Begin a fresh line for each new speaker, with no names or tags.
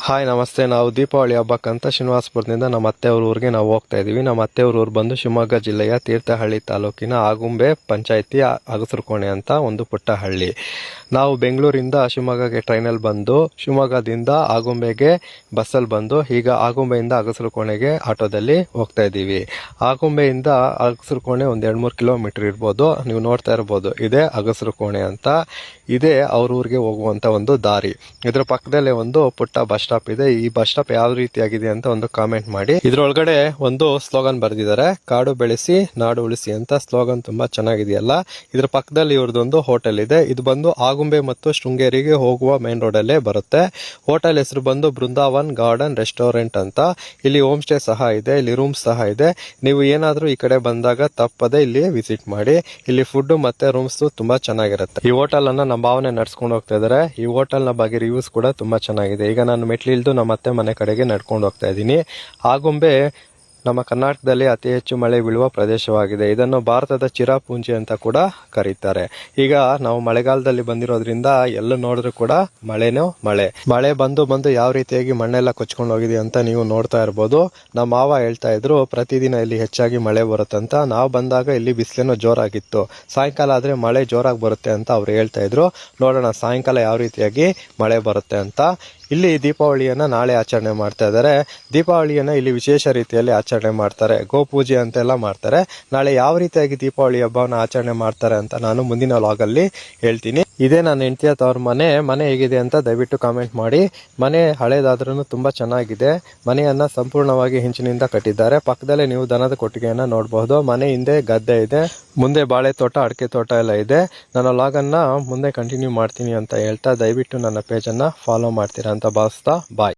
Hi ನಮಸ್ತೆ. ನಾವು ದೀಪಾವಳಿ ಹಬ್ಬಕ್ಕಂತ ಶ್ರೀನಿವಾಸಪುರದಿಂದ ನಮ್ಮ ಅತ್ತೆಯವ್ರ ಊರಿಗೆ ನಾವು ಹೋಗ್ತಾ ಇದೀವಿ. ನಮ್ಮ ಅತ್ತೆಯವ್ರ ಊರು ಬಂದು ಶಿವಮೊಗ್ಗ ಜಿಲ್ಲೆಯ ತೀರ್ಥಹಳ್ಳಿ ತಾಲೂಕಿನ ಆಗುಂಬೆ ಪಂಚಾಯಿತಿ ಅಗಸರಕೋಣೆ ಅಂತ ಒಂದು ಪುಟ್ಟ ಹಳ್ಳಿ. ನಾವು ಬೆಂಗಳೂರಿಂದ ಶಿವಮೊಗ್ಗಕ್ಕೆ ಟ್ರೈನಲ್ಲಿ ಬಂದು ಶಿವಮೊಗ್ಗದಿಂದ ಆಗುಂಬೆಗೆ ಬಸ್ಸಲ್ಲಿ ಬಂದು ಈಗ ಆಗುಂಬೆಯಿಂದ ಅಗಸರಕೋಣೆಗೆ ಆಟೋದಲ್ಲಿ ಹೋಗ್ತಾ ಇದ್ದೀವಿ. ಆಗುಂಬೆಯಿಂದ ಅಗಸರಕೋಣೆ ಒಂದು 2-3 ಕಿಲೋಮೀಟರ್ ಇರ್ಬೋದು. ನೀವು ನೋಡ್ತಾ ಇರ್ಬೋದು, ಇದೇ ಅಗಸರಕೋಣೆ ಅಂತ. ಇದೇ ಅವ್ರ ಊರಿಗೆ ಹೋಗುವಂತ ಒಂದು ದಾರಿ. ಇದ್ರ ಪಕ್ಕದಲ್ಲೇ ಒಂದು ಪುಟ್ಟ ಬಸ್ ಸ್ಟಾಪ್ ಇದೆ. ಈ ಬಸ್ ಸ್ಟಾಪ್ ಯಾವ ರೀತಿಯಾಗಿದೆ ಅಂತ ಒಂದು ಕಾಮೆಂಟ್ ಮಾಡಿ. ಇದ್ರೊಳಗಡೆ ಒಂದು ಸ್ಲೋಗನ್ ಬರೆದಿದ್ದಾರೆ, ಕಾಡು ಬೆಳೆಸಿ ನಾಡು ಉಳಿಸಿ ಅಂತ. ಸ್ಲೋಗನ್ ತುಂಬಾ ಚೆನ್ನಾಗಿದೆಯಲ್ಲ. ಇದ್ರ ಪಕ್ಕದಲ್ಲಿ ಇವ್ರದೊಂದು ಹೋಟೆಲ್ ಇದೆ. ಇದು ಬಂದು ಆಗುಂಬೆ ಮತ್ತು ಶೃಂಗೇರಿಗೆ ಹೋಗುವ ಮೇನ್ ರೋಡ್ ಅಲ್ಲೇ ಬರುತ್ತೆ. ಹೋಟೆಲ್ ಹೆಸರು ಬಂದು ಬೃಂದಾವನ್ ಗಾರ್ಡನ್ ರೆಸ್ಟೋರೆಂಟ್ ಅಂತ. ಇಲ್ಲಿ ಹೋಮ್ ಸ್ಟೇ ಸಹ ಇದೆ, ಇಲ್ಲಿ ರೂಮ್ಸ್ ಸಹ ಇದೆ. ನೀವು ಏನಾದ್ರೂ ಈ ಕಡೆ ಬಂದಾಗ ತಪ್ಪದೆ ಇಲ್ಲಿ ವಿಸಿಟ್ ಮಾಡಿ. ಇಲ್ಲಿ ಫುಡ್ ಮತ್ತೆ ರೂಮ್ಸ್ ತುಂಬಾ ಚೆನ್ನಾಗಿರುತ್ತೆ. ಈ ಹೋಟೆಲ್ ಅನ್ನ ನಮ್ಮ ಭಾವನೆ ನಡ್ಸ್ಕೊಂಡು ಹೋಗ್ತಾ ಇದಾರೆ. ಈ ಹೋಟೆಲ್ ನ ಬಗ್ಗೆ ರಿವ್ಯೂಸ್ ಕೂಡ ತುಂಬಾ ಚೆನ್ನಾಗಿದೆ. ಈಗ ನಾನು ಮೆಟ್ಲಿಲ್ದು ನಮ್ಮ ಅತ್ತೆ ಮನೆ ಕಡೆಗೆ ನಡ್ಕೊಂಡು ಹೋಗ್ತಾ ಇದ್ದೀನಿ. ಆಗುಂಬೆ ನಮ್ಮ ಕರ್ನಾಟಕದಲ್ಲಿ ಅತಿ ಹೆಚ್ಚು ಮಳೆ ಬೀಳುವ ಪ್ರದೇಶವಾಗಿದೆ. ಇದನ್ನು ಭಾರತದ ಚಿರಾಪುಂಜಿ ಅಂತ ಕೂಡ ಕರೀತಾರೆ. ಈಗ ನಾವು ಮಳೆಗಾಲದಲ್ಲಿ ಬಂದಿರೋದ್ರಿಂದ ಎಲ್ಲ ನೋಡಿದ್ರು ಕೂಡ ಮಳೆ ಬಂದು ಯಾವ ರೀತಿಯಾಗಿ ಮಣ್ಣೆಲ್ಲ ಕೊಚ್ಕೊಂಡು ಹೋಗಿದೆ ಅಂತ ನೀವು ನೋಡ್ತಾ ಇರ್ಬೋದು. ನಮ್ಮ ಮಾವ ಹೇಳ್ತಾ ಇದ್ರು ಪ್ರತಿದಿನ ಇಲ್ಲಿ ಹೆಚ್ಚಾಗಿ ಮಳೆ ಬರುತ್ತಂತ. ನಾವು ಬಂದಾಗ ಇಲ್ಲಿ ಬಿಸಿಲೇನೋ ಜೋರಾಗಿತ್ತು. ಸಾಯಂಕಾಲ ಆದ್ರೆ ಮಳೆ ಜೋರಾಗಿ ಬರುತ್ತೆ ಅಂತ ಅವ್ರು ಹೇಳ್ತಾ ಇದ್ರು. ನೋಡೋಣ ಸಾಯಂಕಾಲ ಯಾವ ರೀತಿಯಾಗಿ ಮಳೆ ಬರುತ್ತೆ ಅಂತ. ಇಲ್ಲಿ ದೀಪಾವಳಿಯನ್ನ ನಾಳೆ ಆಚರಣೆ ಮಾಡ್ತಾ ಇದ್ದಾರೆ. ದೀಪಾವಳಿಯನ್ನ ಇಲ್ಲಿ ವಿಶೇಷ ರೀತಿಯಲ್ಲಿ ಆಚರಣೆ ಮಾಡ್ತಾರೆ. ಗೋಪೂಜೆ ಅಂತೆಲ್ಲ ಮಾಡ್ತಾರೆ. ನಾಳೆ ಯಾವ ರೀತಿಯಾಗಿ ದೀಪಾವಳಿ ಹಬ್ಬವನ್ನ ಆಚರಣೆ ಮಾಡ್ತಾರೆ ಅಂತ ನಾನು ಮುಂದಿನ ವ್ಲಾಗ್ ಅಲ್ಲಿ ಹೇಳ್ತೀನಿ. ಇದೇ ನನ್ನ ಹೆಂಡತಿಯ ತವ್ರ ಮನೆ ಹೇಗಿದೆ ಅಂತ ದಯವಿಟ್ಟು ಕಾಮೆಂಟ್ ಮಾಡಿ. ಮನೆ ಹಳೇದಾದ್ರೂ ತುಂಬಾ ಚೆನ್ನಾಗಿದೆ. ಮನೆಯನ್ನ ಸಂಪೂರ್ಣವಾಗಿ ಹಿಂಚಿನಿಂದ ಕಟ್ಟಿದ್ದಾರೆ. ಪಕ್ಕದಲ್ಲೇ ನೀವು ದನದ ಕೊಟ್ಟಿಗೆಯನ್ನ ನೋಡಬಹುದು. ಮನೆ ಹಿಂದೆ ಗದ್ದೆ ಇದೆ, ಮುಂದೆ ಬಾಳೆ ತೋಟ, ಅಡಿಕೆ ತೋಟ ಎಲ್ಲ ಇದೆ. ನನ್ನ ವ್ಲಾಗ್ ಅನ್ನ ಮುಂದೆ ಕಂಟಿನ್ಯೂ ಮಾಡ್ತೀನಿ ಅಂತ ಹೇಳ್ತಾ ದಯವಿಟ್ಟು ನನ್ನ ಪೇಜ್ ಅನ್ನ ಫಾಲೋ ಮಾಡ್ತೀರಾ ಅಂತ ಭಾವಿಸ್ತಾ ಬಾಯ್.